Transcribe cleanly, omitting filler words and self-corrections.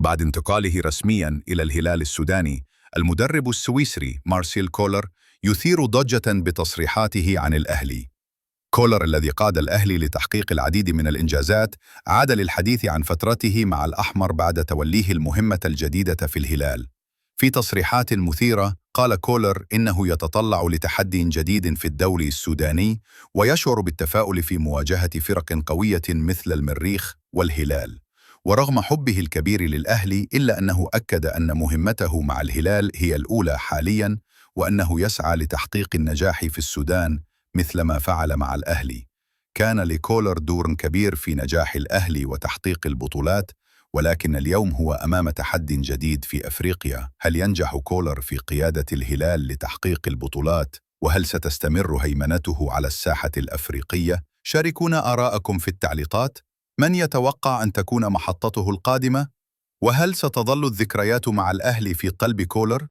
بعد انتقاله رسمياً إلى الهلال السوداني، المدرب السويسري مارسيل كولر يثير ضجة بتصريحاته عن الأهلي. كولر الذي قاد الأهلي لتحقيق العديد من الإنجازات عاد للحديث عن فترته مع الأحمر بعد توليه المهمة الجديدة في الهلال. في تصريحات مثيرة قال كولر إنه يتطلع لتحدي جديد في الدوري السوداني ويشعر بالتفاؤل في مواجهة فرق قوية مثل المريخ والهلال. ورغم حبه الكبير للأهلي إلا أنه أكد أن مهمته مع الهلال هي الأولى حالياً، وأنه يسعى لتحقيق النجاح في السودان مثل ما فعل مع الأهلي. كان لكولر دور كبير في نجاح الأهلي وتحقيق البطولات، ولكن اليوم هو أمام تحدي جديد في أفريقيا. هل ينجح كولر في قيادة الهلال لتحقيق البطولات؟ وهل ستستمر هيمنته على الساحة الأفريقية؟ شاركونا آراءكم في التعليقات. من يتوقع أن تكون محطته القادمة؟ وهل ستظل الذكريات مع الأهلي في قلب كولر؟